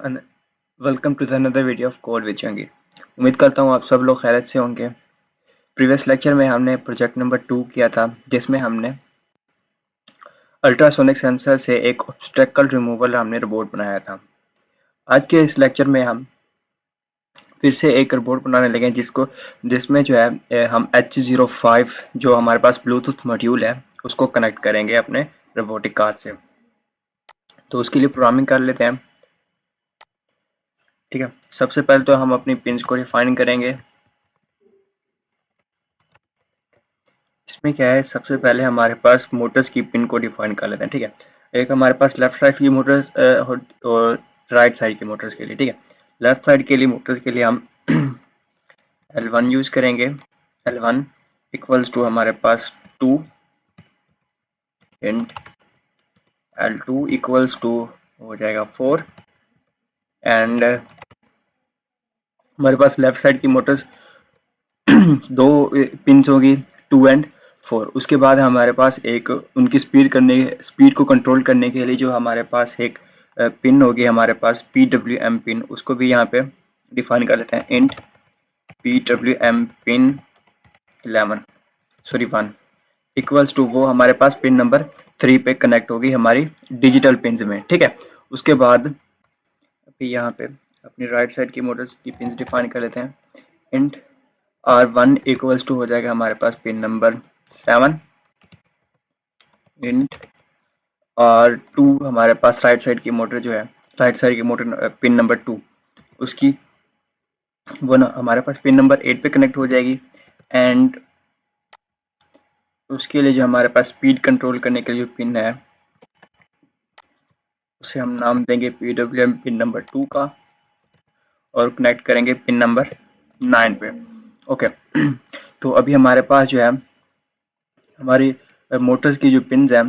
And welcome to the another video of code with Jangi. उम्मीद करता हूँ आप सब लोग खैरियत से होंगे। प्रीवियस लेक्चर में हमने प्रोजेक्ट नंबर 2 किया था, जिसमें हमने अल्ट्रासोनिक सेंसर से एक ऑब्स्टेकल रिमूवल हमने रोबोट बनाया था। आज के इस लेक्चर में हम फिर से एक रोबोट बनाने लगे जिसमें जो है हम H05 जो हमारे पास ब्लूटूथ मॉड्यूल है उसको कनेक्ट करेंगे अपने रोबोटिक कार से। तो उसके लिए प्रोग्रामिंग कर लेते हैं। ठीक है, सबसे पहले तो हम अपनी पिंस को डिफाइन करेंगे। इसमें क्या है, सबसे पहले हमारे पास मोटर्स की पिन को डिफाइन कर लेते हैं। ठीक है, एक हमारे पास लेफ्ट साइड की मोटर्स और राइट साइड की मोटर्स के लिए। ठीक है, लेफ्ट साइड के लिए मोटर्स के लिए हम L1 यूज करेंगे। L1 इक्वल्स टू हमारे पास 2 इंट L2 इक्वल्स टू हो जाएगा 4 एंड हमारे पास लेफ्ट साइड की मोटर्स दो पिंस होगी 2 एंड 4। उसके बाद हमारे पास एक उनकी स्पीड को कंट्रोल करने के लिए जो हमारे पास एक पिन होगी, हमारे पास PWM पिन, उसको भी यहाँ पे डिफाइन कर लेते हैं। Int PWM pin 1 equals to वो हमारे पास पिन नंबर 3 पे कनेक्ट होगी हमारी डिजिटल पिंस में। ठीक है, उसके बाद अभी यहाँ पे अपनी राइट साइड की मोटर्स की पिंस डिफाइन कर लेते हैं। इंट R1 इक्वल्स टू हो जाएगा हमारे पास पिन नंबर 7 इंट R2 हमारे पास राइट साइड की मोटर जो है, राइट साइड की मोटर पिन नंबर 2 उसकी वो ना हमारे पास पिन नंबर 8 पे कनेक्ट हो जाएगी। एंड उसके लिए जो हमारे पास स्पीड कंट्रोल करने के लिए जो पिन है उसे हम नाम देंगे PWM पिन नंबर 2 का और कनेक्ट करेंगे पिन नंबर 9 पे। ओके तो अभी हमारे पास जो है हमारी मोटर्स की जो पिन्स हैं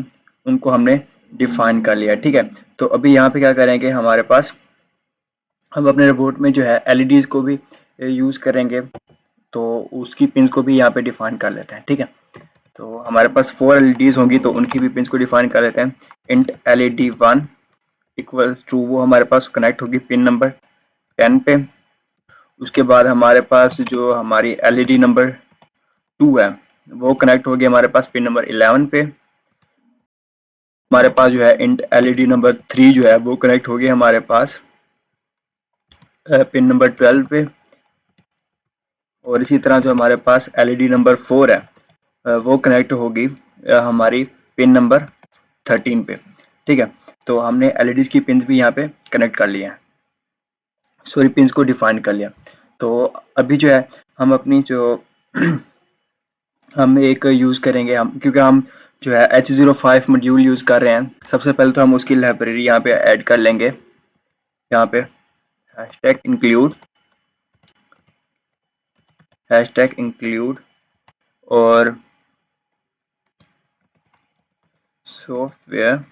उनको हमने डिफाइन कर लिया। ठीक है, तो अभी यहाँ पे क्या करेंगे, हमारे पास हम अपने रोबोट में जो है LEDs को भी यूज़ करेंगे, तो उसकी पिंस को भी यहाँ पे डिफाइन कर लेते हैं। ठीक है, तो हमारे पास 4 LEDs होंगी तो उनकी भी पिंस को डिफाइन कर लेते हैं। इंट LED1 इक्वल टू वो हमारे पास कनेक्ट होगी पिन नंबर 10 पे। उसके बाद हमारे पास जो हमारी LED नंबर 2 है वो कनेक्ट होगी हमारे पास पिन नंबर 11 पे। हमारे पास जो है इंट LED नंबर 3 जो है वो कनेक्ट होगी हमारे पास पिन नंबर 12 पे। और इसी तरह जो हमारे पास LED नंबर 4 है वो कनेक्ट होगी हमारी पिन नंबर 13 पे। ठीक है, तो हमने LEDs की पिंस भी यहाँ पे कनेक्ट कर लिया है, सॉरी पिंस को डिफाइन कर लिया। तो अभी जो है हम अपनी जो हम एक यूज़ करेंगे, हम क्योंकि हम जो है H05 मॉड्यूल यूज़ कर रहे हैं, सबसे पहले तो हम उसकी लाइब्रेरी यहाँ पे ऐड कर लेंगे। यहाँ पे हैशटैग इंक्लूड और software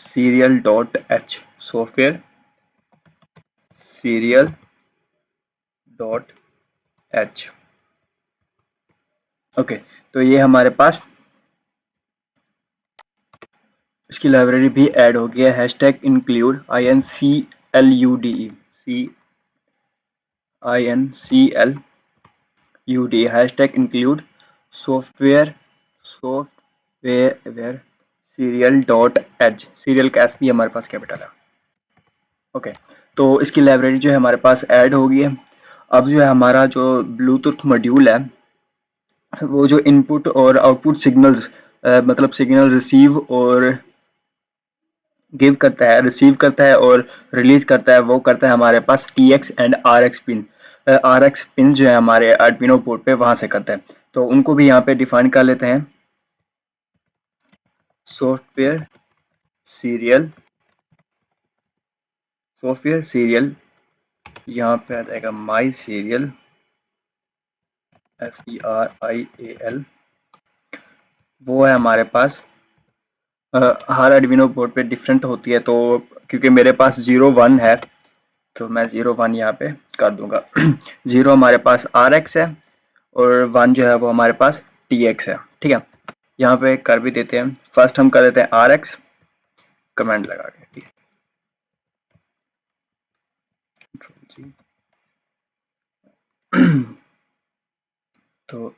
serial dot H software serial dot H. Okay, तो ये हमारे पास इसकी लाइब्रेरी भी ऐड हो गया है। Hashtag include INCLUD hashtag include software serial dot H. Serial का एस भी हमारे पास कैपिटल है। ओके, तो इसकी लाइब्रेरी जो है हमारे पास ऐड हो गई है। अब जो है हमारा जो ब्लूटूथ मॉड्यूल है वो जो इनपुट और आउटपुट सिग्नल्स मतलब सिग्नल रिसीव और गिव करता है, रिसीव करता है और रिलीज करता है, वो करता है हमारे पास TX and RX pin. RX pin जो है हमारे आर्डिनो बोर्ड पे वहां से करता है, तो उनको भी यहाँ पे डिफाइन कर लेते हैं। सॉफ्टवेयर सीरियल यहाँ पे आ जाएगा माई सीरियल SERIAL। वो है हमारे पास हर आर्डिनो बोर्ड पे डिफरेंट होती है, तो क्योंकि मेरे पास 01 है तो मैं 01 यहाँ पे कर दूंगा। 0 हमारे पास RX है और 1 जो है वो हमारे पास TX है। ठीक है, यहाँ पे कर भी देते हैं। फर्स्ट हम कर देते हैं RX कमेंट लगा के, ठीक है। तो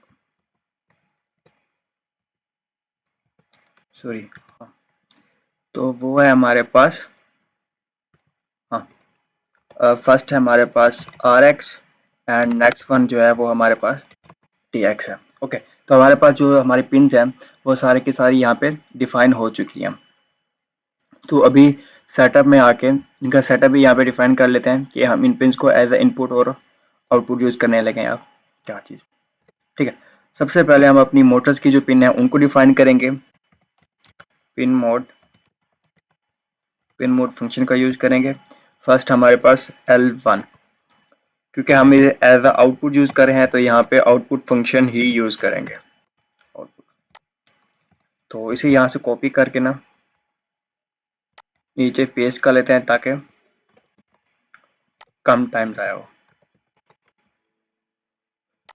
सॉरी, हाँ, तो वो है हमारे पास, हाँ, फर्स्ट है हमारे पास RX एंड नेक्स्ट वन जो है वो हमारे पास TX है। ओके, तो हमारे पास जो हमारी पिन्स हैं वो सारे की सारी यहाँ पे डिफाइन हो चुकी हैं। तो अभी सेटअप में आके इनका सेटअप भी यहाँ पे डिफाइन कर लेते हैं कि हम इन पिन्स को एज ए इनपुट और आउटपुट यूज करने लगे। अब क्या चीज़, ठीक है। सबसे पहले हम अपनी मोटर्स की जो पिन है उनको डिफाइन करेंगे। पिन मोड फंक्शन का यूज करेंगे। फर्स्ट हमारे पास L1, क्योंकि हम एज ए आउटपुट यूज कर रहे हैं तो यहाँ पे आउटपुट फंक्शन ही यूज करेंगे। आउटपुट, तो इसे यहाँ से कॉपी करके ना नीचे पेस्ट कर लेते हैं ताकि कम टाइम जाए हो।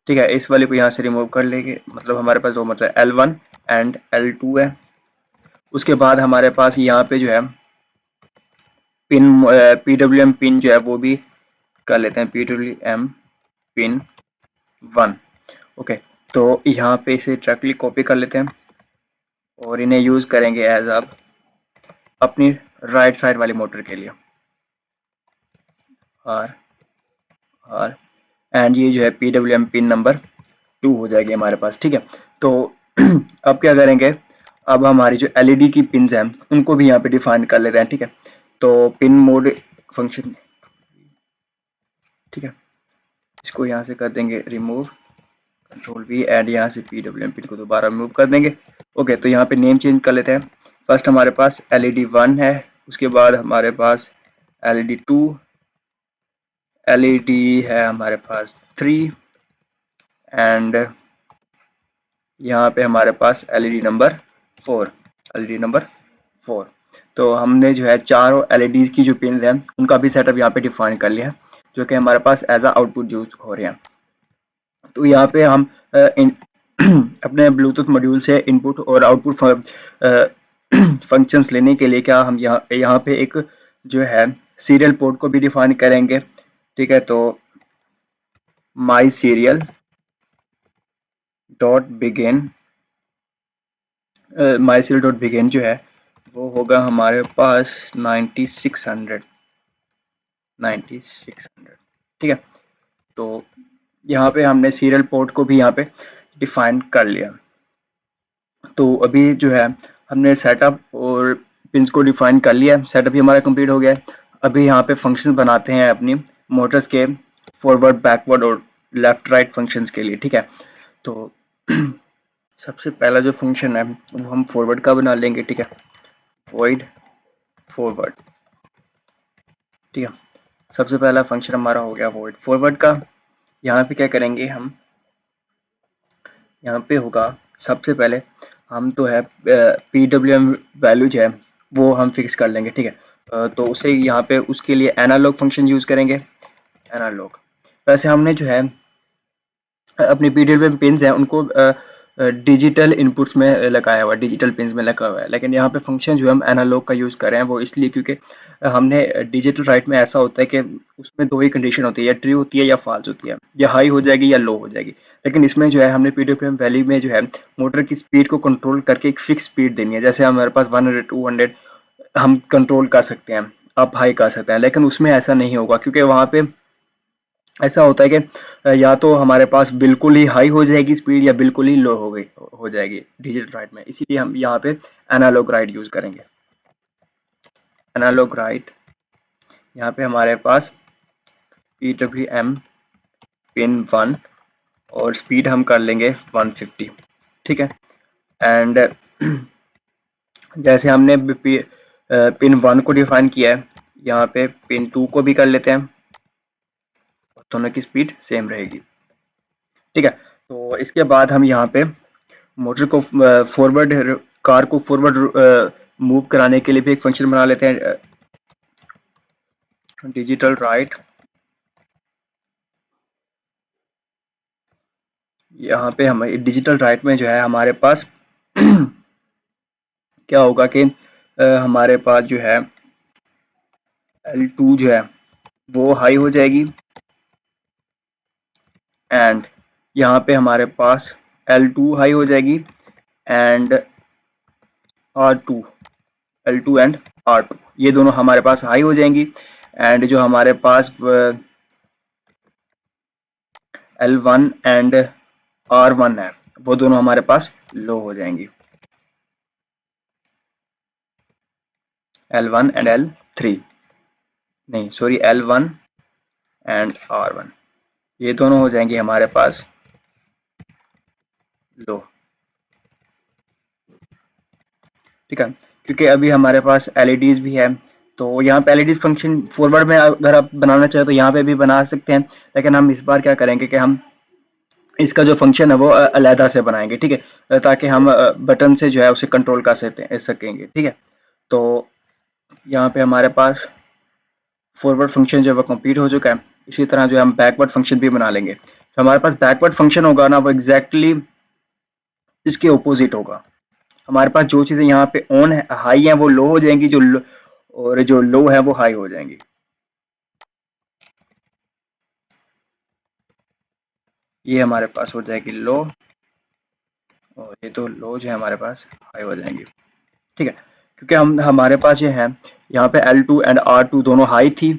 ठीक है, इस वाले को यहाँ से रिमूव कर लेंगे, मतलब हमारे पास दो मतलब L1 एंड L2 है। उसके बाद हमारे पास यहाँ पे जो है पिन PWM पिन जो है वो भी कर लेते हैं, PWM पिन 1। ओके, तो यहाँ पे इसे डायरेक्टली कॉपी कर लेते हैं और इन्हें यूज करेंगे एज अब अपनी राइट साइड वाली मोटर के लिए। आर आर एंड ये जो है PWM पिन नंबर 2 हो जाएगी हमारे पास। ठीक है, तो अब क्या करेंगे, अब हमारी जो LED की पिन्स हैं उनको भी यहाँ पे डिफाइन कर लेते हैं। ठीक है, तो पिन मोड फंक्शन, ठीक है, इसको यहाँ से कर देंगे रिमूव, Ctrl+V एंड यहाँ से PWM पिन को दोबारा रिमूव कर देंगे। ओके, तो यहाँ पे नेम चेंज कर लेते हैं। फर्स्ट हमारे पास LED 1 है, उसके बाद हमारे पास LED 2, LED है हमारे पास 3 एंड यहाँ पे हमारे पास LED नंबर 4, LED नंबर 4। तो हमने जो है चारों LEDs की जो पिन है उनका भी सेटअप यहाँ पे डिफाइन कर लिया है, जो कि हमारे पास एज अ आउटपुट यूज हो रहे हैं। तो यहाँ पे हम अपने ब्लूटूथ मॉड्यूल से इनपुट और आउटपुट फंक्शंस लेने के लिए क्या हम यहाँ पे एक जो है सीरियल पोर्ट को भी डिफाइन करेंगे। ठीक है, तो माई सीरियल डॉट बिगिन, माई सीरियल डॉट बिगिन जो है वो होगा हमारे पास 9600। ठीक है, तो यहाँ पे हमने सीरियल पोर्ट को भी यहाँ पे डिफाइन कर लिया। तो अभी जो है हमने सेटअप और पिंस को डिफाइन कर लिया, सेटअप भी हमारा कंप्लीट हो गया है। अभी यहाँ पे फंक्शंस बनाते हैं अपनी मोटर्स के फॉरवर्ड, बैकवर्ड और लेफ्ट राइट फंक्शंस के लिए। ठीक है, तो सबसे पहला जो फंक्शन है वो हम फॉरवर्ड का बना लेंगे। ठीक है, वॉइड फॉरवर्ड। ठीक है, सबसे पहला फंक्शन हमारा हो गया वॉइड फॉरवर्ड का। यहाँ पे क्या करेंगे हम, यहाँ पे होगा सबसे पहले हम तो है PWM वैल्यू जो है वो हम फिक्स कर लेंगे। ठीक है, तो उसे यहाँ पे उसके लिए एनालॉग फंक्शन यूज करेंगे। एनालॉग, वैसे हमने जो है अपने PWM पिन्स हैं उनको डिजिटल इनपुट्स में लगाया हुआ है, डिजिटल पिन्स में लगा हुआ है, लेकिन यहाँ पे फंक्शन जो हम एनालॉग का यूज़ कर रहे हैं वो इसलिए क्योंकि हमने डिजिटल राइट में ऐसा होता है कि उसमें दो ही कंडीशन होती है, या ट्रू होती है या फॉल्स होती है, या हाई हो जाएगी या लो हो जाएगी। लेकिन इसमें जो है हमने PWM वैल्यू में जो है मोटर की स्पीड को कंट्रोल करके एक फिक्स स्पीड देनी है। जैसे हमारे पास 100 200 हम कंट्रोल कर सकते हैं, अप हाई कर सकते हैं, लेकिन उसमें ऐसा नहीं होगा क्योंकि वहाँ पे ऐसा होता है कि या तो हमारे पास बिल्कुल ही हाई हो जाएगी स्पीड या बिल्कुल ही लो हो जाएगी डिजिटल राइट में, इसीलिए हम यहाँ पे एनालॉग राइट यूज करेंगे। एनालॉग राइट, यहाँ पे हमारे पास PWM पिन 1 और स्पीड हम कर लेंगे 150। ठीक है, एंड जैसे हमने पिन 1 को डिफाइन किया है, यहाँ पे पिन 2 को भी कर लेते हैं, दोनों की स्पीड सेम रहेगी। ठीक है, तो इसके बाद हम यहाँ पे मोटर को फॉरवर्ड, कार को फॉरवर्ड मूव कराने के लिए भी एक फंक्शन बना लेते हैं, डिजिटल राइट। यहाँ पे हम डिजिटल राइट में जो है हमारे पास क्या होगा कि हमारे पास जो है L2 जो है वो हाई हो जाएगी, एंड यहाँ पे हमारे पास L2 हाई हो जाएगी, and R2, L2 and R2 ये दोनों हमारे पास हाई हो जाएंगी, एंड जो हमारे पास L1 एंड R1 है वो दोनों हमारे पास लो हो जाएंगी, L1 एंड L3, नहीं सॉरी L1 एंड R1 ये दोनों हो जाएंगे हमारे पास लो। ठीक है, क्योंकि अभी हमारे पास एलईडीज भी है, तो यहाँ पे एलईडीज फंक्शन फॉरवर्ड में अगर आप बनाना चाहे तो यहाँ पे भी बना सकते हैं, लेकिन हम इस बार क्या करेंगे कि हम इसका जो फंक्शन है वो अलहदा से बनाएंगे। ठीक है, ताकि हम बटन से जो है उसे कंट्रोल कर सकेंगे। ठीक है, तो यहाँ पे हमारे पास फॉरवर्ड फंक्शन जो है वो कंप्लीट हो चुका है। इसी तरह जो है हम बैकवर्ड फंक्शन भी बना लेंगे। तो हमारे पास बैकवर्ड फंक्शन होगा ना, वो एग्जैक्टली इसके ऑपोजिट होगा। हमारे पास जो चीज़ें यहाँ पे ऑन है, हाई है, वो लो हो जाएंगी, और जो लो है वो हाई हो जाएंगी। ये हमारे पास हो जाएगी लो, और ये तो लो जो है हमारे पास हाई हो जाएंगी। ठीक है, क्योंकि हमारे पास ये है यहाँ पे L2 एंड R2 दोनों हाई थी,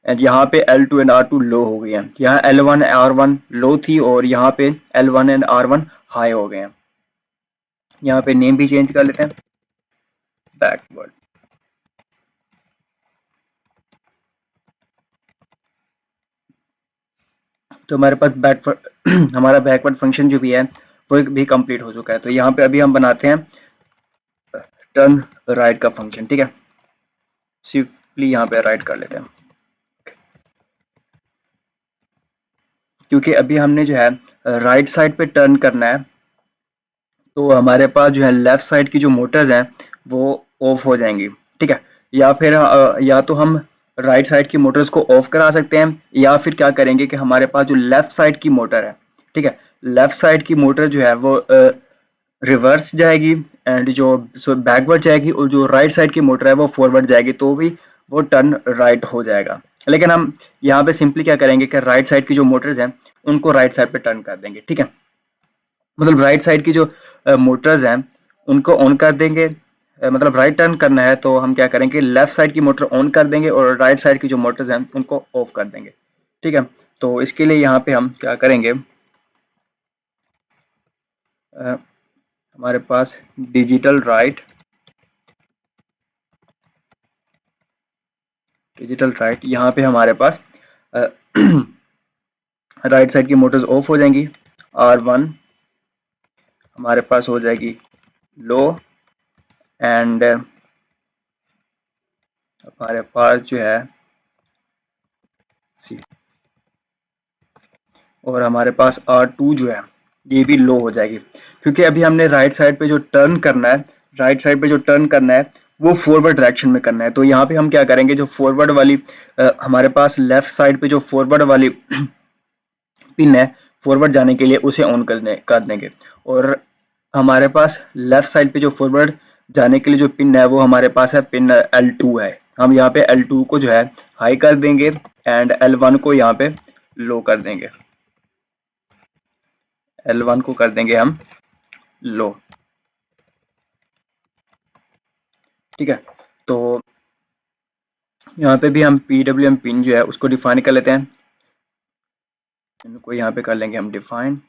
एंड यहाँ पे L2 एंड R2 लो हो गए हैं। यहाँ L1 R1 लो थी, और यहाँ पे L1 एंड R1 हाई हो गए हैं। यहाँ पे नेम भी चेंज कर लेते हैं, बैकवर्ड। तो हमारे पास बैकवर्ड हमारा बैकवर्ड फंक्शन जो भी है वो भी कंप्लीट हो चुका है। तो यहाँ पे अभी हम बनाते हैं टर्न राइट का फंक्शन। ठीक है, सिंपली यहाँ पे राइट कर लेते हैं, क्योंकि अभी हमने जो है राइट साइड पे टर्न करना है, तो हमारे पास जो है लेफ्ट साइड की जो मोटर्स हैं वो ऑफ हो जाएंगी। ठीक है, या फिर या तो हम राइट साइड की मोटर्स को ऑफ करा सकते हैं, या फिर क्या करेंगे कि हमारे पास जो लेफ्ट साइड की मोटर है, ठीक है, लेफ्ट साइड की मोटर जो है वो रिवर्स जाएगी, एंड जो बैकवर्ड जाएगी, और जो राइट साइड की मोटर है वो फॉरवर्ड जाएगी, तो भी वो टर्न राइट हो जाएगा। लेकिन हम यहाँ पे सिंपली क्या करेंगे कि राइट साइड की जो मोटर्स हैं उनको राइट साइड पे टर्न कर देंगे। ठीक है, मतलब राइट साइड की जो मोटर्स हैं उनको ऑन कर देंगे। मतलब राइट टर्न करना है तो हम क्या करेंगे, लेफ्ट साइड की मोटर ऑन कर देंगे, और राइट साइड की जो मोटर्स हैं उनको ऑफ कर देंगे। ठीक है, तो इसके लिए यहाँ पे हम क्या करेंगे, हमारे पास डिजिटल राइट यहाँ पे हमारे पास राइट साइड की मोटर्स ऑफ हो जाएंगी। R1 हमारे पास हो जाएगी लो, एंड हमारे पास जो है और हमारे पास R2 जो है ये भी लो हो जाएगी, क्योंकि अभी हमने राइट साइड पे जो टर्न करना है, राइट साइड पे जो टर्न करना है वो फॉरवर्ड डायरेक्शन में करना है। तो यहाँ पे हम क्या करेंगे, जो फॉरवर्ड वाली हमारे पास लेफ्ट साइड पे जो फॉरवर्ड वाली पिन है फॉरवर्ड जाने के लिए उसे ऑन कर देंगे, और हमारे पास लेफ्ट साइड पे जो फॉरवर्ड जाने के लिए जो पिन है वो हमारे पास है पिन L2 है। हम यहाँ पे L2 को जो है हाई कर देंगे, एंड L1 को यहाँ पे लो कर देंगे, L1 को कर देंगे हम लो। ठीक है, तो यहाँ पे भी हम PWM पिन जो है उसको डिफाइन कर लेते हैं। इनको यहाँ पे कर लेंगे हम डिफाइन,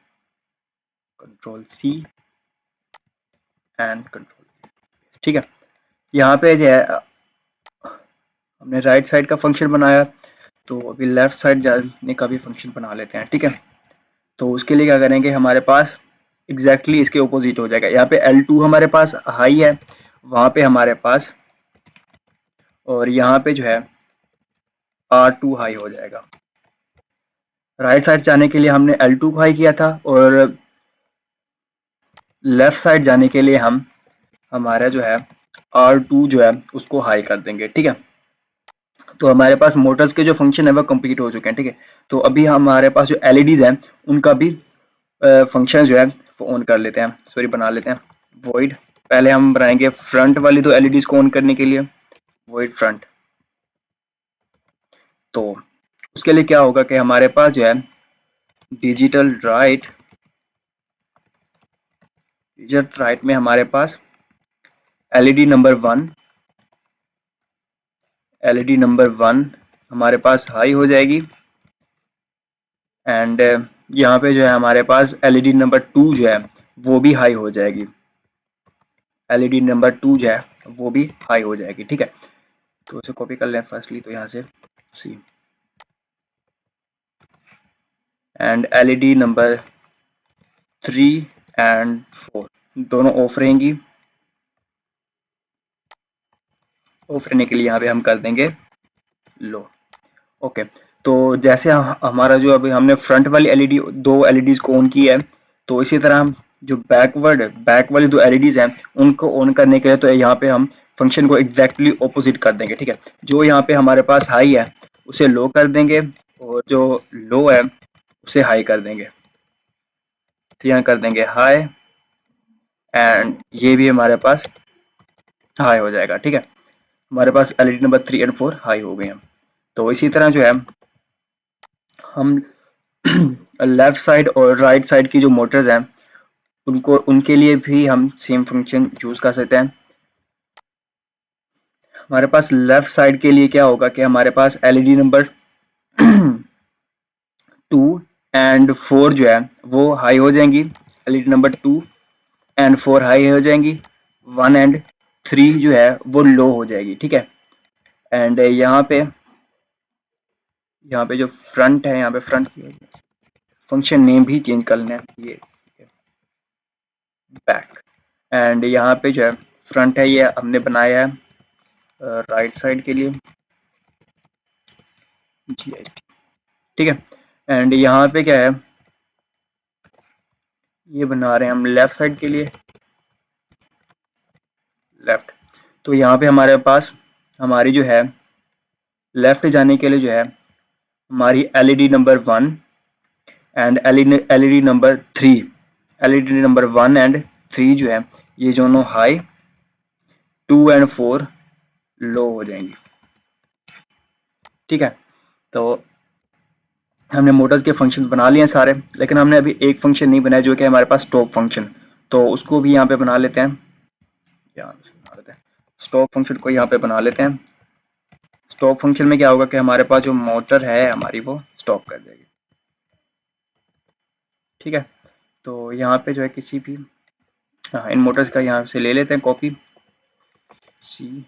Ctrl+C एंड Ctrl। ठीक है, यहाँ पे जो है हमने राइट साइड का फंक्शन बनाया, तो अभी लेफ्ट साइड जाने का भी फंक्शन बना लेते हैं। ठीक है, तो उसके लिए क्या करेंगे, हमारे पास एग्जैक्टली इसके ओपोजिट हो जाएगा। यहाँ पे L2 हमारे पास हाई है, वहां पे हमारे पास, और यहाँ पे जो है R2 हाई हो जाएगा। राइट साइड जाने के लिए हमने L2 को हाई किया था, और लेफ्ट साइड जाने के लिए हम हमारा जो है R2 जो है उसको हाई कर देंगे। ठीक है, तो हमारे पास मोटर्स के जो फंक्शन है वो कंप्लीट हो चुके हैं। ठीक है, तो अभी हमारे पास जो LEDs हैं उनका भी फंक्शन जो है वो ऑन कर लेते हैं, सॉरी बना लेते हैं void पहले हम बनाएंगे फ्रंट वाली दो एलईडीज को ऑन करने के लिए, वॉइड फ्रंट। तो उसके लिए क्या होगा कि हमारे पास जो है डिजिटल राइट में हमारे पास एलईडी नंबर 1 हमारे पास हाई हो जाएगी, एंड यहाँ पे जो है हमारे पास एलईडी नंबर 2 जो है वो भी हाई हो जाएगी। एलईडी नंबर 2 जो है वो भी हाई हो जाएगी। ठीक है, तो उसे कॉपी कर लें फर्स्टली, तो यहाँ से सी, एंड एलईडी नंबर 3 एंड 4 दोनों ऑफ रहेंगी। ऑफ रहने के लिए यहाँ पे हम कर देंगे लो। ओके, तो जैसे हमारा जो अभी हमने फ्रंट वाली एलईडी, दो एलईडीज को ऑन किया है, तो इसी तरह हम जो बैक वाली दो एलईडीज हैं उनको ऑन करने के लिए तो यहाँ पे हम फंक्शन को एग्जैक्टली ऑपोजिट कर देंगे। ठीक है, जो यहाँ पे हमारे पास हाई है उसे लो कर देंगे, और जो लो है उसे हाई कर देंगे। तो यहाँ कर देंगे हाई, एंड ये भी हमारे पास हाई हो जाएगा। ठीक है, हमारे पास एलईडी नंबर 3 एंड 4 हाई हो गए हैं। तो इसी तरह जो है हम लेफ्ट साइड और राइट साइड की जो मोटर्स हैं उनको, उनके लिए भी हम सेम फंक्शन यूज कर सकते हैं। हमारे पास लेफ्ट साइड के लिए क्या होगा कि हमारे पास एलईडी नंबर 2 एंड 4 जो है वो हाई हो जाएंगी। एलईडी नंबर 2 एंड 4 हाई हो जाएंगी, 1 एंड 3 जो है वो लो हो जाएगी। ठीक है, एंड यहाँ पे जो फ्रंट है, यहाँ पे फ्रंट फंक्शन नेम भी चेंज कर लेना है, ये बैक। एंड यहाँ पे जो है फ्रंट है ये हमने बनाया है राइट साइड के लिए GIT। ठीक है, एंड यहाँ पे क्या है, ये बना रहे हैं हम लेफ्ट साइड के लिए लेफ्ट। तो यहाँ पे हमारे पास हमारी जो है लेफ्ट जाने के लिए जो है हमारी LED number 1 and LED number 3, LED number 1 and 3 जो है ये दोनों हाई, 2 एंड 4 लो हो जाएंगी। ठीक है, तो हमने मोटर्स के फंक्शंस बना लिए हैं सारे, लेकिन हमने अभी एक फंक्शन नहीं बनाया जो कि हमारे पास स्टॉप फंक्शन। तो उसको भी यहाँ पे बना लेते हैं, स्टॉप फंक्शन को यहाँ पे बना लेते हैं। स्टॉप फंक्शन में क्या होगा कि हमारे पास जो मोटर है हमारी वो स्टॉप कर देगी। ठीक है, तो यहाँ पे जो है किसी भी, हाँ, इन मोटर्स का यहाँ से ले लेते हैं कॉपी सी।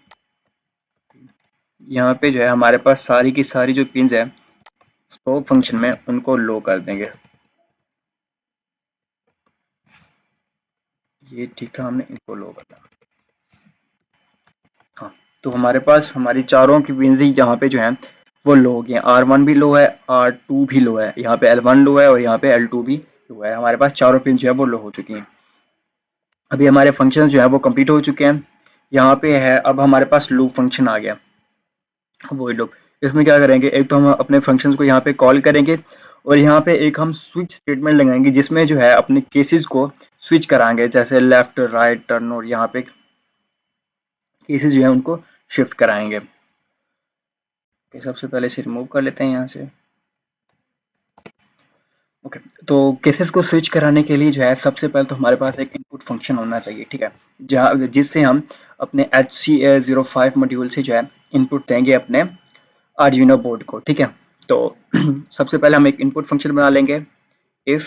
यहाँ पे जो है हमारे पास सारी की सारी जो पिन्स है स्टॉप फंक्शन में उनको लो कर देंगे। ये ठीक था, हमने इनको लो कर दिया। हाँ, तो हमारे पास हमारी चारों की पिन्स यहाँ पे जो है वो लो हो गई हैं। R1 भी लो है, R2 भी लो है, यहाँ पे L1 लो है और यहाँ पे L2 भी लो है। हमारे पास चारों पिन जो है वो लो हो चुकी हैं। अभी हमारे फंक्शन जो है वो कंप्लीट हो चुके हैं। यहाँ पे है अब हमारे पास लूप फंक्शन आ गया, वही लूप। इसमें क्या करेंगे, एक तो हम अपने फंक्शंस को यहाँ पे कॉल करेंगे, और यहाँ पे एक हम स्विच स्टेटमेंट लगाएंगे जिसमें जो है अपने केसेस को स्विच कराएंगे, जैसे लेफ्ट राइट टर्न, और यहाँ पे केसेस जो है उनको शिफ्ट कराएंगे। तो सबसे पहले इसे रिमूव कर लेते हैं यहाँ से। ओके, तो केसेस को स्विच कराने के लिए जो है सबसे पहले तो हमारे पास एक इनपुट फंक्शन होना चाहिए। ठीक है, जहाँ जिससे हम अपने HCA05 मॉड्यूल से जो है इनपुट देंगे अपने आर्डिनो बोर्ड को। ठीक है, तो सबसे पहले हम एक इनपुट फंक्शन बना लेंगे। इफ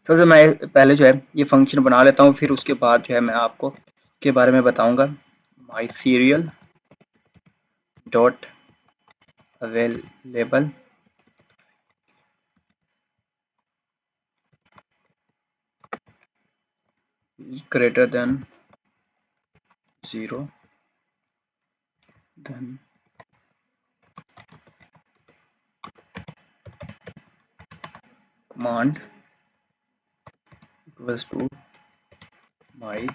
सबसे मैं पहले जो है ये फंक्शन बना लेता हूँ, फिर उसके बाद जो है मैं आपको के बारे में बताऊंगा। My serial dot available greater than 0, then command equals to my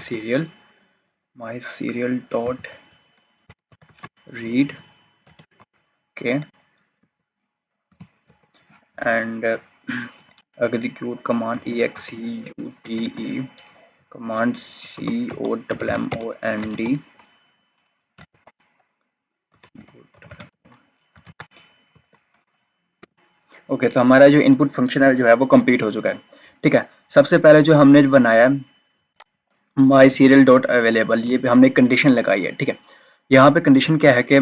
serial, my serial dot read, okay, and execute command EXECUTE command COMMOND। Okay, तो हमारा जो इनपुट फंक्शन है जो है वो कंप्लीट हो चुका है। ठीक है, सबसे पहले जो हमने बनाया माई सीरियल डॉट अवेलेबल, ये पे हमने कंडीशन लगाई है। ठीक है, यहाँ पे कंडीशन क्या है कि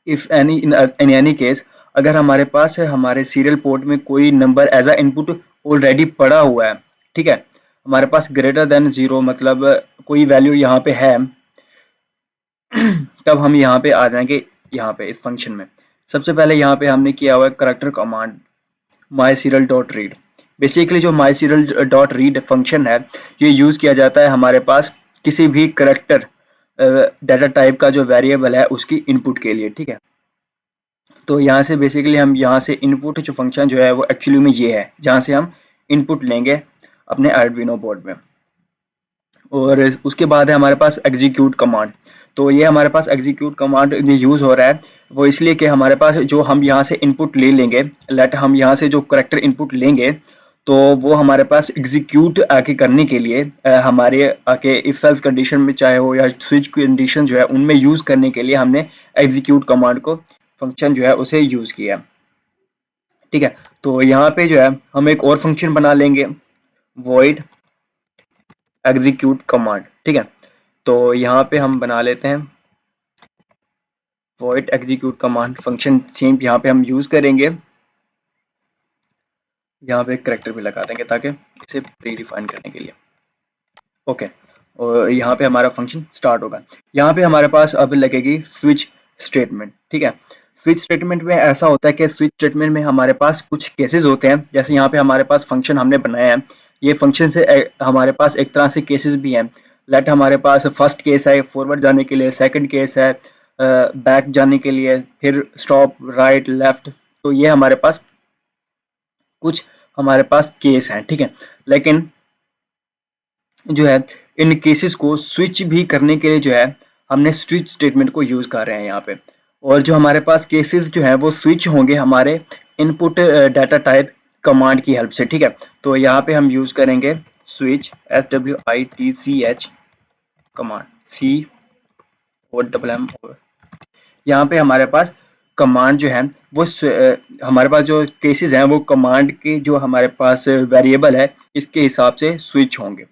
if any in any case, अगर हमारे पास है हमारे सीरियल पोर्ट में कोई number as a input already पड़ा हुआ है, ठीक है, हमारे पास ग्रेटर देन 0 मतलब कोई वैल्यू यहाँ पे है, तब हम यहाँ पे आ जाएंगे यहाँ पे इस फंक्शन में। सबसे पहले यहाँ पे हमने किया हुआ है करेक्टर कमांड माई सीरियल डॉट रीड। बेसिकली जो माई सीरियल डॉट रीड फंक्शन है ये यूज किया जाता है हमारे पास किसी भी करेक्टर डाटा टाइप का जो वेरिएबल है उसकी इनपुट के लिए। ठीक है, तो यहाँ से बेसिकली हम यहाँ से इनपुट जो फंक्शन जो है वो एक्चुअली में ये है जहाँ से हम इनपुट लेंगे अपने आर्डुइनो बोर्ड में। और उसके बाद है हमारे पास एग्जीक्यूट कमांड। तो ये हमारे पास एग्जीक्यूट कमांड यूज हो रहा है वो इसलिए कि हमारे पास जो हम यहाँ से इनपुट ले लेंगे, लेट हम यहाँ से जो करेक्टर इनपुट लेंगे तो वो हमारे पास एग्जीक्यूट आके करने के लिए हमारे आके इफ एल्स कंडीशन में चाहे हो या स्विच कंडीशन जो है उनमें यूज करने के लिए हमने एग्जीक्यूट कमांड को फंक्शन जो है उसे यूज किया। ठीक है, तो यहाँ पे जो है हम एक और फंक्शन बना लेंगे void एग्जीक्यूट कमांड। ठीक है, तो यहाँ पे हम बना लेते हैं void execute command function, same यहाँ पे हम यूज करेंगे। यहाँ पे करेक्टर भी लगा देंगे ताकि इसे प्री डिफाइन करने के लिए। ओके, और यहाँ पे हमारा फंक्शन स्टार्ट होगा। यहाँ पे हमारे पास अब लगेगी स्विच स्टेटमेंट। ठीक है, स्विच स्टेटमेंट में ऐसा होता है कि स्विच स्टेटमेंट में हमारे पास कुछ केसेस होते हैं। जैसे यहाँ पे हमारे पास फंक्शन हमने बनाया है, ये फंक्शन से हमारे पास एक तरह से केसेस भी हैं। लेट हमारे पास फर्स्ट केस है फॉरवर्ड जाने के लिए, सेकंड केस है बैक जाने के लिए, फिर स्टॉप, राइट, लेफ्ट। तो ये हमारे पास कुछ हमारे पास केस हैं। ठीक है, लेकिन जो है इन केसेस को स्विच भी करने के लिए जो है हमने स्विच स्टेटमेंट को यूज कर रहे हैं यहाँ पे। और जो हमारे पास केसेस जो है वो स्विच होंगे हमारे इनपुट डाटा टाइप कमांड की हेल्प से। ठीक है, तो यहाँ पे हम यूज करेंगे स्विच SWITCH कमांड COMM। यहाँ पे हमारे पास कमांड जो है वो हमारे पास जो केसेस हैं वो कमांड के जो हमारे पास वेरिएबल है इसके हिसाब से स्विच होंगे।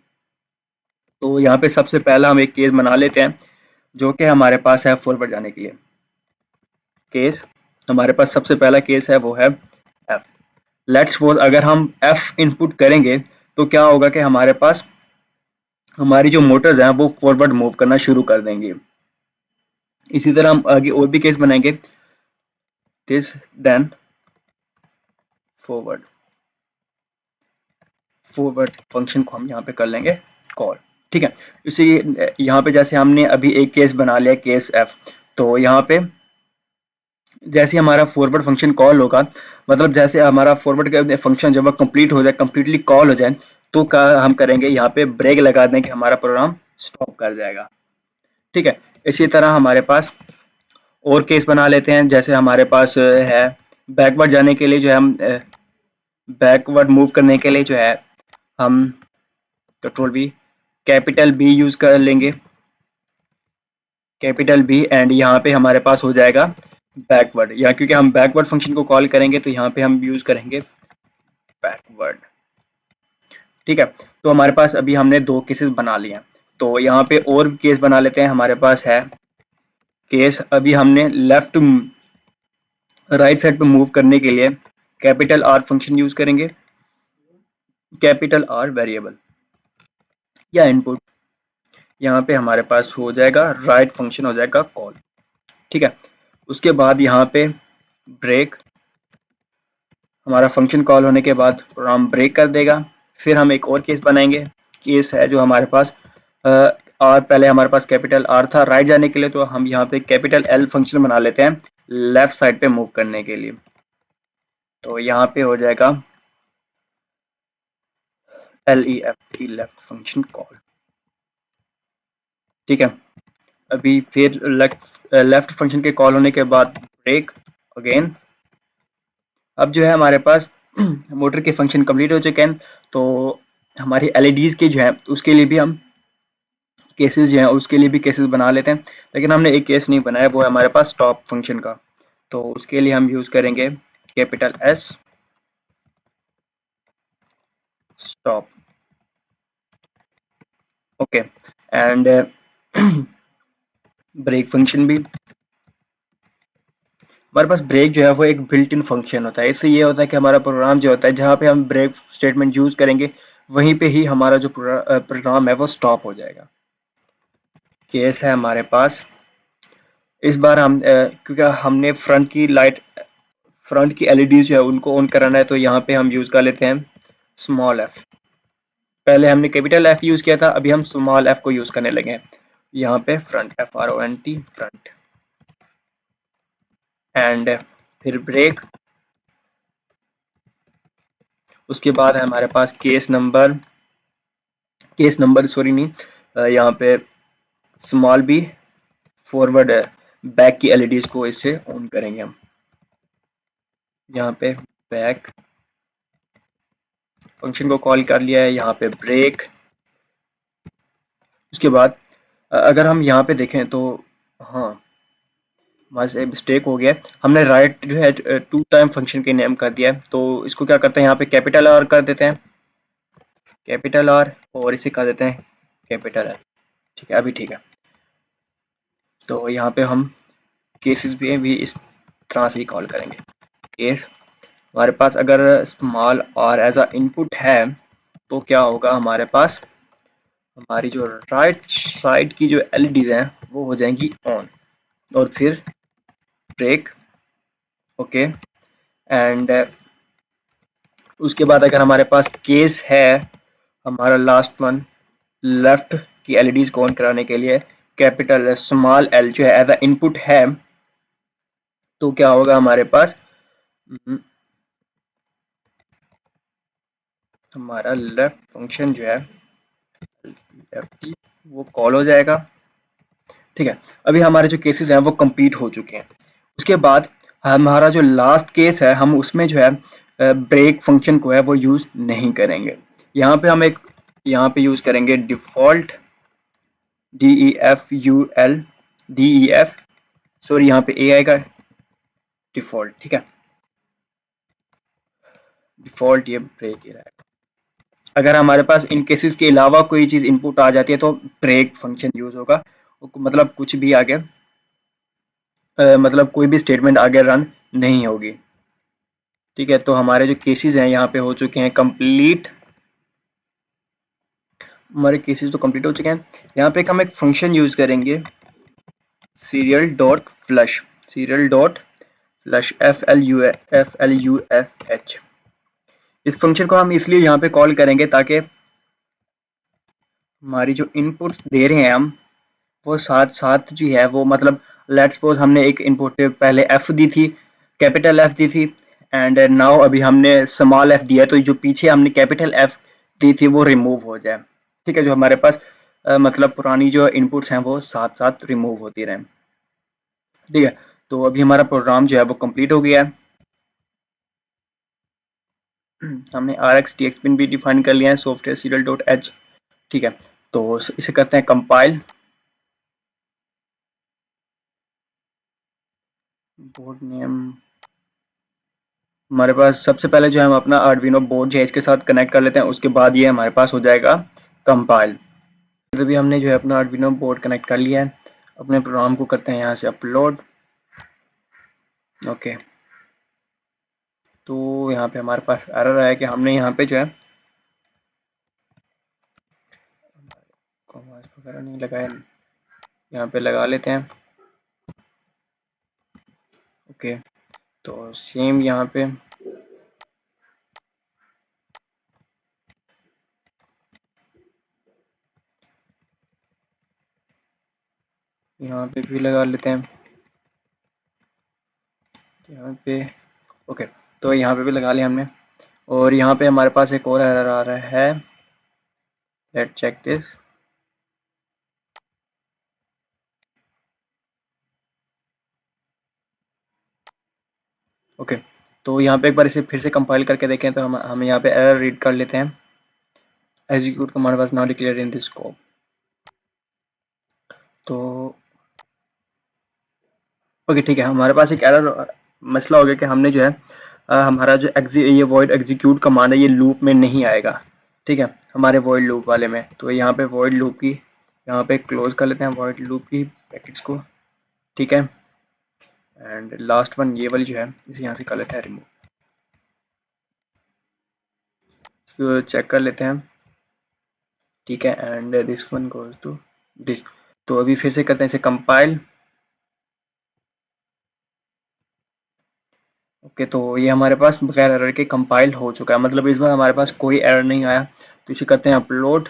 तो यहाँ पे सबसे पहला हम एक केस बना लेते हैं जो कि हमारे पास है फॉरवर्ड जाने के लिए। केस हमारे पास सबसे पहला केस है वो है एफ। लेट्स सपोज अगर हम एफ इनपुट करेंगे तो क्या होगा कि हमारे पास हमारी जो मोटर्स हैं वो फॉरवर्ड मूव करना शुरू कर देंगे। इसी तरह हम आगे और भी केस बनाएंगे, this then forward. Forward function को हम यहाँ पे कर लेंगे कॉल। ठीक है, इसी यहाँ पे जैसे हमने अभी एक केस बना लिया केस एफ, तो यहाँ पे जैसे हमारा फॉरवर्ड फंक्शन कॉल होगा, मतलब जैसे हमारा फॉरवर्ड का फंक्शन जब कंप्लीट हो जाए, कंप्लीटली कॉल हो जाए, तो क्या हम करेंगे यहाँ पे ब्रेक लगा दें कि हमारा प्रोग्राम स्टॉप कर जाएगा। ठीक है, इसी तरह हमारे पास और केस बना लेते हैं। जैसे हमारे पास है बैकवर्ड जाने के लिए जो है हम बैकवर्ड मूव करने के लिए जो है हम control B, capital B use कर लेंगे, कैपिटल बी, एंड यहाँ पे हमारे पास हो जाएगा बैकवर्ड। या क्योंकि हम बैकवर्ड फंक्शन को कॉल करेंगे तो यहाँ पे हम यूज करेंगे बैकवर्ड। ठीक है, तो हमारे पास अभी हमने दो केसेस बना लिए हैं। तो यहाँ पे और केस बना लेते हैं। हमारे पास है केस अभी हमने लेफ्ट राइट साइड पे मूव करने के लिए कैपिटल आर फंक्शन यूज करेंगे, कैपिटल आर वेरिएबल या इनपुट। यहाँ पे हमारे पास हो जाएगा राइट फंक्शन हो जाएगा कॉल। ठीक है, उसके बाद यहाँ पे ब्रेक, हमारा फंक्शन कॉल होने के बाद प्रोग्राम ब्रेक कर देगा। फिर हम एक और केस बनाएंगे, केस है जो हमारे पास आर, पहले हमारे पास कैपिटल आर था राइट जाने के लिए, तो हम यहाँ पे कैपिटल एल फंक्शन बना लेते हैं लेफ्ट साइड पे मूव करने के लिए। तो यहाँ पे हो जाएगा LEFT लेफ्ट फंक्शन कॉल। ठीक है, अभी फिर लेफ्ट फंक्शन के कॉल होने के बाद ब्रेक अगेन। अब जो है हमारे पास मोटर के फंक्शन कंप्लीट हो चुके हैं, तो हमारी एलईडीज के जो है उसके लिए भी हम केसेस जो हैं उसके लिए भी केसेस बना लेते हैं, लेकिन हमने एक केस नहीं बनाया, वो है हमारे पास स्टॉप फंक्शन का। तो उसके लिए हम यूज करेंगे capital S stop. Okay, and break function भी हमारे पास। ब्रेक जो है वो एक बिल्ट इन फंक्शन होता है, इससे ये होता है कि हमारा प्रोग्राम जो होता है जहाँ पे हम ब्रेक स्टेटमेंट यूज करेंगे वहीं पे ही हमारा जो प्रोग्राम है वो स्टॉप हो जाएगा। केस है हमारे पास, इस बार हम क्योंकि हमने फ्रंट की एलईडी जो है उनको ऑन कराना है, तो यहाँ पे हम यूज कर लेते हैं स्मॉल एफ। पहले हमने कैपिटल एफ यूज किया था, अभी हम स्मॉल एफ को यूज करने लगे हैं। यहाँ पे फ्रंट, FRONT फ्रंट, एंड फिर ब्रेक। उसके बाद है हमारे पास केस नंबर सॉरी नहीं, यहाँ पे स्मॉल बी फॉरवर्ड बैक की एलईडीज को इससे ऑन करेंगे हम। यहाँ पे बैक फंक्शन को कॉल कर लिया है, यहाँ पे ब्रेक। उसके बाद अगर हम यहाँ पे देखें तो हाँ, हमारे से मिस्टेक हो गया, हमने राइट जो है टू टाइम फंक्शन के नेम कर दिया है, तो इसको क्या करते हैं यहाँ पे कैपिटल आर कर देते हैं, कैपिटल आर, और इसे कर देते हैं कैपिटल एल। ठीक है, अभी ठीक है। तो यहाँ पे हम केसेस भी इस तरह से ही कॉल करेंगे। केस हमारे पास अगर small r as a input है तो क्या होगा हमारे पास, हमारी जो राइट साइड की जो एलईडीज हैं वो हो जाएंगी ऑन, और फिर ब्रेक। ओके, एंड उसके बाद अगर हमारे पास केस है हमारा लास्ट वन, लेफ्ट की एलईडीज को ऑन कराने के लिए कैपिटल स्मॉल एल जो है एज अ इनपुट है, तो क्या होगा हमारे पास, हमारा लेफ्ट फंक्शन जो है लेफ्ट वो कॉल हो जाएगा। ठीक है, अभी हमारे जो केसेस हैं वो कंप्लीट हो चुके हैं। उसके बाद हमारा जो लास्ट केस है हम उसमें जो है ब्रेक फंक्शन को है वो यूज नहीं करेंगे। यहाँ पे हम एक यहाँ पे यूज करेंगे डिफॉल्ट DEF सॉरी यहाँ पे ए आएगा डिफॉल्ट। ठीक है, डिफॉल्ट ये ब्रेक ही रहेगा। अगर हमारे पास इन केसेस के अलावा कोई चीज इनपुट आ जाती है तो ब्रेक फंक्शन यूज होगा, मतलब कुछ भी आगे मतलब कोई भी स्टेटमेंट आगे रन नहीं होगी। ठीक है, तो हमारे जो केसेस हैं यहाँ पे हो चुके हैं कंप्लीट, हमारे केसेस तो कंप्लीट हो चुके हैं। यहाँ पे हम एक फंक्शन यूज करेंगे serial.flush FLUSH। इस फंक्शन को हम इसलिए यहाँ पे कॉल करेंगे ताकि हमारी जो इनपुट दे रहे हैं हम वो साथ साथ जो है वो मतलब लेट्स सपोज हमने एक इनपुट पहले एफ दी थी, कैपिटल एफ दी थी, एंड नाउ अभी हमने स्मॉल एफ दिया, तो जो पीछे हमने कैपिटल एफ दी थी वो रिमूव हो जाए। ठीक है, जो हमारे पास मतलब पुरानी जो इनपुट्स हैं वो साथ साथ रिमूव होती रहें। ठीक है, तो अभी हमारा प्रोग्राम जो है वो कंप्लीट हो गया है। हमने RX TX पिन भी डिफाइन कर लिया है सॉफ्टवेयर सीरियल डॉट एच। ठीक है, तो इसे करते हैं कंपाइल। बोर्ड नेम हमारे पास सबसे पहले जो है हम अपना आर्डिनो बोर्ड जो है इसके साथ कनेक्ट कर लेते हैं, उसके बाद ये हमारे पास हो जाएगा कंपाइल। तो भी हमने जो है अपना आर्डिनो बोर्ड कनेक्ट कर लिया है, अपने प्रोग्राम को करते हैं यहाँ से अपलोड। ओके, तो यहाँ पे हमारे पास एरर आया कि हमने यहाँ पे जो है कॉमास वगैरह नहीं लगाया, यहाँ पे लगा लेते हैं। ओके, तो सेम यहाँ पे भी लगा लेते हैं यहाँ पे। ओके, तो यहाँ पे भी लगा लिया हमने, और यहाँ पे हमारे पास एक और एरर आ रहा है, लेट्स चेक दिस। ओके, तो यहाँ पे एक बार इसे फिर से कंपाइल करके देखें तो हम यहाँ पे एरर रीड कर लेते हैं। Execute command was not declared in this scope. तो ओके ठीक है, हमारे पास एक एरर मसला हो गया कि हमने जो है हमारा जो ये वॉइड एग्जीक्यूट कमांड है ये लूप में नहीं आएगा। ठीक है, हमारे वॉइड लूप वाले में। तो यहाँ पे वॉइड लूप की यहाँ पे क्लोज कर लेते हैं वॉइड लूप की पैकेट्स को। ठीक है, एंड लास्ट वन ये वाली जो है इसे यहाँ से कर लेते हैं रिमूव। तो चेक कर लेते हैं। ठीक है, and this one goes to this. तो अभी फिर से करते हैं इसे कंपाइल। ओके, तो ये हमारे पास बगैर एरर के कंपाइल हो चुका है, मतलब इस बार हमारे पास कोई एरर नहीं आया। तो इसे करते हैं अपलोड।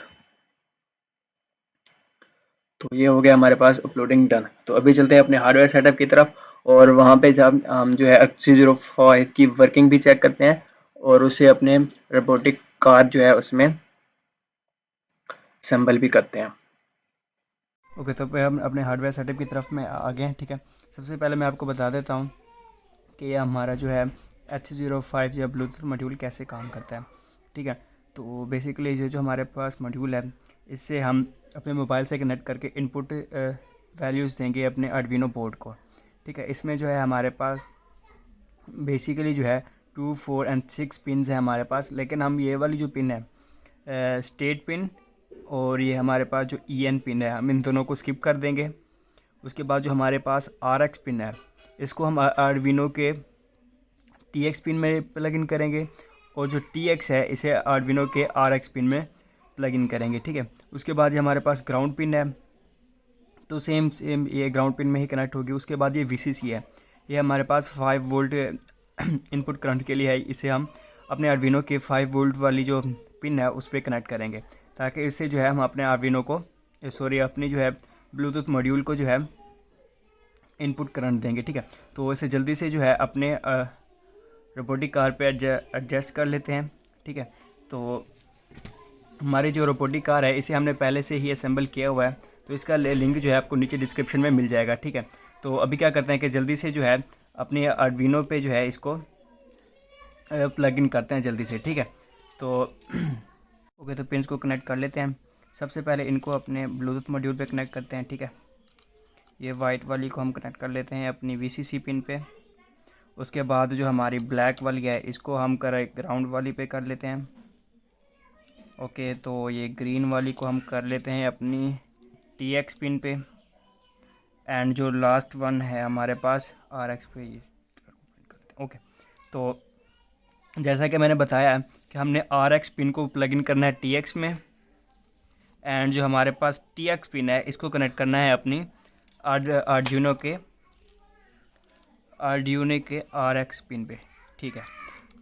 तो ये हो गया हमारे पास अपलोडिंग डन। तो अभी चलते हैं अपने हार्डवेयर सेटअप की तरफ, और वहाँ पे जब हम जो है X305 की वर्किंग भी चेक करते हैं और उसे अपने रोबोटिक कार जो है उसमें असेंबल भी करते हैं। ओके, तो हम अपने हार्डवेयर सेटअप की तरफ में आ गए हैं। ठीक है, सबसे पहले मैं आपको बता देता हूँ कि ये हमारा जो है H05 या ब्लूटूथ मॉड्यूल कैसे काम करता है। ठीक है, तो बेसिकली जो हमारे पास मॉड्यूल है इससे हम अपने मोबाइल से कनेक्ट करके इनपुट वैल्यूज़ देंगे अपने आर्डिनो बोर्ड को। ठीक है, इसमें जो है हमारे पास बेसिकली जो है 2, 4 एंड 6 पिन है हमारे पास, लेकिन हम ये वाली जो पिन है स्टेट पिन और ये हमारे पास जो EN पिन है हम इन दोनों को स्किप कर देंगे। उसके बाद जो हमारे पास RX पिन है इसको हम आर्डिनो के TX पिन में प्लग इन करेंगे, और जो TX है इसे आर्डिनो के RX पिन में प्लग इन करेंगे। ठीक है, उसके बाद ये हमारे पास ग्राउंड पिन है, तो सेम ये ग्राउंड पिन में ही कनेक्ट होगी। उसके बाद ये VCC है, ये हमारे पास 5 वोल्ट इनपुट करंट के लिए है। इसे हम अपने आर्डिनो के 5 वोल्ट वाली जो पिन है उस पर कनेक्ट करेंगे, ताकि इससे जो है हम अपने आर्डिनो को अपनी जो है ब्लूटूथ मॉड्यूल को जो है इनपुट करंट देंगे। ठीक है, तो इसे जल्दी से जो है अपने रोबोटिक कार पे एडजस्ट कर लेते हैं। ठीक है, तो हमारी जो रोबोटिक कार है इसे हमने पहले से ही असेंबल किया हुआ है, तो इसका लिंक जो है आपको नीचे डिस्क्रिप्शन में मिल जाएगा। ठीक है, तो अभी क्या करते हैं कि जल्दी से जो है अपने आर्डिनो पे जो है इसको प्लग इन करते हैं जल्दी से। ठीक है, तो ओके, तो पिन्स को कनेक्ट कर लेते हैं। सबसे पहले इनको अपने ब्लूटूथ मॉड्यूल पे कनेक्ट करते हैं। ठीक है, ये वाइट वाली को हम कनेक्ट कर लेते हैं अपनी VCC पिन पे। उसके बाद जो हमारी ब्लैक वाली है इसको हम ग्राउंड वाली पे कर लेते हैं। ओके, तो ये ग्रीन वाली को हम कर लेते हैं अपनी TX पिन पे, एंड जो लास्ट वन है हमारे पास RX पे ये ओके। तो जैसा कि मैंने बताया कि हमने RX पिन को प्लग इन करना है TX में, एंड जो हमारे पास TX पिन है इसको कनेक्ट करना है अपनी आर्डिनो के RX पिन पे। ठीक है,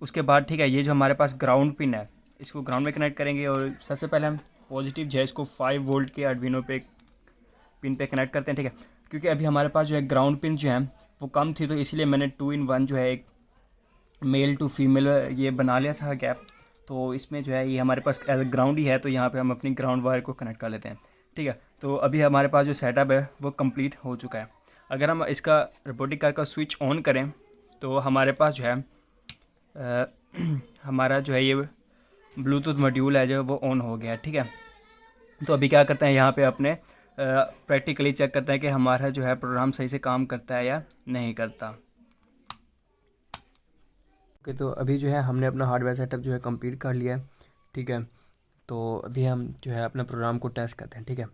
उसके बाद ठीक है ये जो हमारे पास ग्राउंड पिन है इसको ग्राउंड में कनेक्ट करेंगे, और सबसे पहले हम पॉजिटिव जो है इसको 5 वोल्ट के आर्डिनो पे पिन पे कनेक्ट करते हैं। ठीक है, क्योंकि अभी हमारे पास जो है ग्राउंड पिन जो है वो कम थी, तो इसलिए मैंने 2 in 1 जो है एक मेल टू फीमेल ये बना लिया था गैप। तो इसमें जो है ये हमारे पास ग्राउंड ही है, तो यहाँ पे हम अपनी ग्राउंड वायर को कनेक्ट कर लेते हैं। ठीक है, तो अभी हमारे पास जो सेटअप है वो कंप्लीट हो चुका है। अगर हम इसका रोबोटिक कार का स्विच ऑन करें तो हमारे पास जो है हमारा जो है ये ब्लूटूथ मॉड्यूल है जो वो ऑन हो गया है। ठीक है, तो अभी क्या करते हैं यहाँ पे अपने प्रैक्टिकली चेक करते हैं कि हमारा जो है प्रोग्राम सही से काम करता है या नहीं करता। ओके, तो अभी जो है हमने अपना हार्डवेयर सेटअप जो है कंप्लीट कर लिया है। ठीक है, तो अभी हम जो है अपना प्रोग्राम को टेस्ट करते हैं। ठीक है,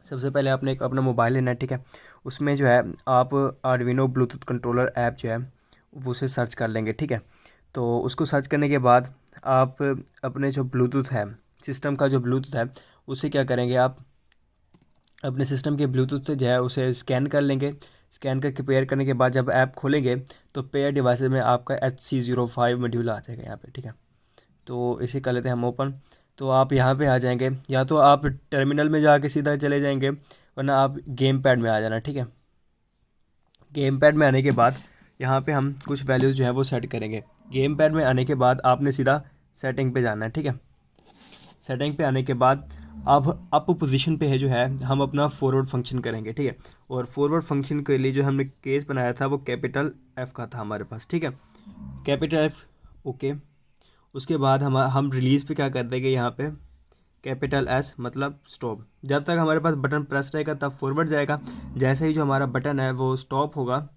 सबसे पहले आपने एक अपना मोबाइल लेना है। ठीक है, उसमें जो है आप आर्डिनो ब्लूटूथ कंट्रोलर ऐप जो है वो उसे सर्च कर लेंगे। ठीक है, तो उसको सर्च करने के बाद आप अपने जो ब्लूटूथ है सिस्टम का जो ब्लूटूथ है उसे क्या करेंगे, आप अपने सिस्टम के ब्लूटूथ से जो है उसे स्कैन कर लेंगे। स्कैन करके पेयर करने के बाद जब ऐप खोलेंगे तो पेयर डिवाइस में आपका HC05 मॉड्यूल आ जाएगा यहाँ पे। ठीक है, तो इसे कर लेते हैं हम ओपन। तो आप यहाँ पे आ जाएंगे, या तो आप टर्मिनल में जाके सीधा चले जाएंगे, वरना आप गेम पैड में आ जाना। ठीक है, गेम पैड में आने के बाद यहाँ पे हम कुछ वैल्यूज़ जो है वो सेट करेंगे। गेम पैड में आने के बाद आपने सीधा सेटिंग पे जाना है। ठीक है, सेटिंग पे आने के बाद अब अप पोजीशन पे है जो है हम अपना फॉरवर्ड फंक्शन करेंगे। ठीक है, और फॉरवर्ड फंक्शन के लिए जो हमने केस बनाया था वो कैपिटल F का था हमारे पास। ठीक है, कैपिटल एफ, ओके। उसके बाद हम रिलीज़ पे क्या कर देंगे, यहाँ पे कैपिटल एस मतलब स्टॉप। जब तक हमारे पास बटन प्रेस रहेगा तब फॉरवर्ड जाएगा। जैसे ही जो हमारा बटन है वो स्टॉप होगा,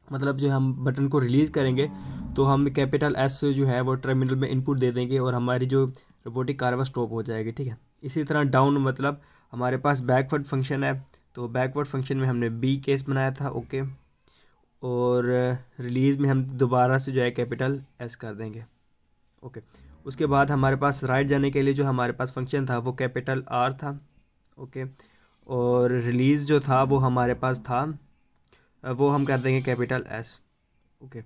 मतलब जो हम बटन को रिलीज़ करेंगे, तो हम कैपिटल एस से जो है वो टर्मिनल में इनपुट दे देंगे और हमारी जो रोबोटिक कार वो स्टॉप हो जाएगी, ठीक है। इसी तरह डाउन मतलब हमारे पास बैकवर्ड फंक्शन है, तो बैकवर्ड फंक्शन में हमने बी केस बनाया था, ओके। और रिलीज़ में हम दोबारा से जो है कैपिटल एस कर देंगे, ओके। उसके बाद हमारे पास राइट जाने के लिए जो हमारे पास फंक्शन था वो कैपिटल आर था, ओके। और रिलीज़ जो था वो हमारे पास था, वो हम कर देंगे कैपिटल एस, ओके।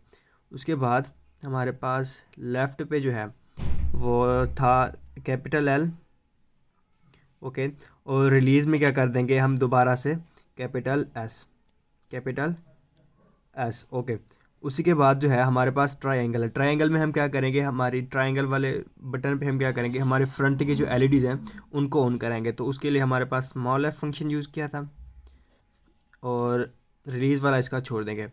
उसके बाद हमारे पास लेफ़्ट पे जो है वो था कैपिटल एल, ओके। और रिलीज़ में क्या कर देंगे हम दोबारा से capital S, capital S, okay. उसी के बाद जो है हमारे पास ट्रायंगल है। ट्रायंगल में हम क्या करेंगे, हमारी ट्रायंगल वाले बटन पे हम क्या करेंगे, हमारे फ्रंट की जो एलईडीज़ हैं उनको ऑन करेंगे। तो उसके लिए हमारे पास स्मॉल एफ फंक्शन यूज़ किया था और रिलीज़ वाला इसका छोड़ देंगे।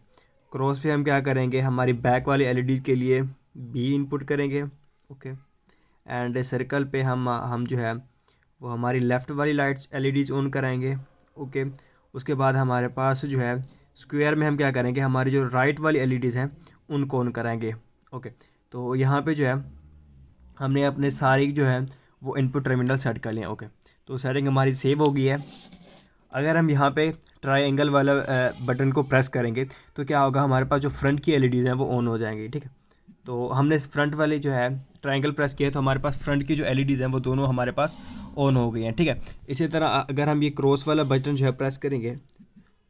क्रॉस पे हम क्या करेंगे, हमारी बैक वाली एलईडी के लिए बी इनपुट करेंगे, ओके। एंड सर्कल पे हम जो है वो हमारी लेफ़्ट वाली लाइट्स एलईडीज़ ऑन कराएंगे, ओके। उसके बाद हमारे पास जो है स्क्वायर में हम क्या करेंगे, हमारी जो राइट वाली एलईडीज़ हैं उनको ऑन कराएंगे, ओके। तो यहाँ पे जो है हमने अपने सारी जो है वो इनपुट टर्मिनल सेट कर लिया, ओके। तो सेटिंग हमारी सेव हो गई है। अगर हम यहाँ पे ट्रायंगल वाला बटन को प्रेस करेंगे तो क्या होगा, हमारे पास जो फ्रंट की एलईडीज़ हैं वो ऑन हो जाएंगी, ठीक है। तो हमने फ्रंट वाली जो है ट्रायंगल प्रेस किया तो हमारे पास फ्रंट की जो एलईडीज़ हैं वो दोनों हमारे पास ऑन हो गई हैं, ठीक है। इसी तरह अगर हम ये क्रॉस वाला बटन जो है प्रेस करेंगे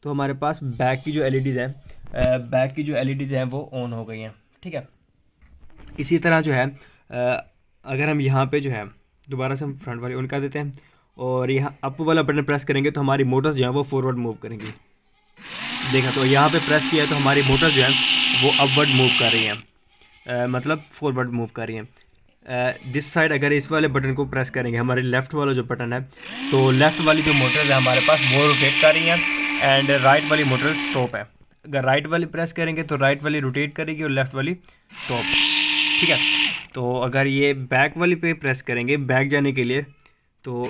तो हमारे पास बैक की जो एलईडीज़ हैं बैक की जो एलईडीज़ हैं वो ऑन हो गई हैं, ठीक है। इसी तरह जो है अगर हम यहाँ पे जो है दोबारा से हम फ्रंट वाली ऑन कर देते हैं और यहाँ अप वाला बटन प्रेस करेंगे तो हमारी मोटर्स जो है वो फॉरवर्ड मूव करेंगी। देखा, तो यहाँ पे प्रेस किया तो हमारी मोटर्स जो है वो अपवर्ड मूव कर रही हैं, मतलब फॉरवर्ड मूव कर रही हैं। दिस साइड अगर इस वाले बटन को प्रेस करेंगे, हमारे लेफ़्ट वाला जो बटन है, तो लेफ़्ट वाली जो मोटर्स है हमारे पास वो रोटेट कर रही हैं एंड राइट वाली मोटर स्टॉप है। अगर राइट वाली प्रेस करेंगे तो राइट वाली रोटेट करेगी और लेफ़्ट वाली स्टॉप, ठीक है। तो अगर ये बैक वाली पे प्रेस करेंगे बैक जाने के लिए तो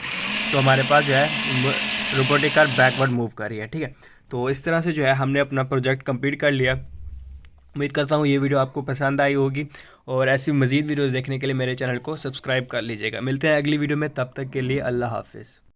हमारे पास जो है रोबोटिक कार बैकवर्ड मूव कर रही है, ठीक है। तो इस तरह से जो है हमने अपना प्रोजेक्ट कंप्लीट कर लिया। उम्मीद करता हूँ ये वीडियो आपको पसंद आई होगी और ऐसी मज़ीद वीडियोज़ देखने के लिए मेरे चैनल को सब्सक्राइब कर लीजिएगा। मिलते हैं अगली वीडियो में, तब तक के लिए अल्लाह हाफिज़।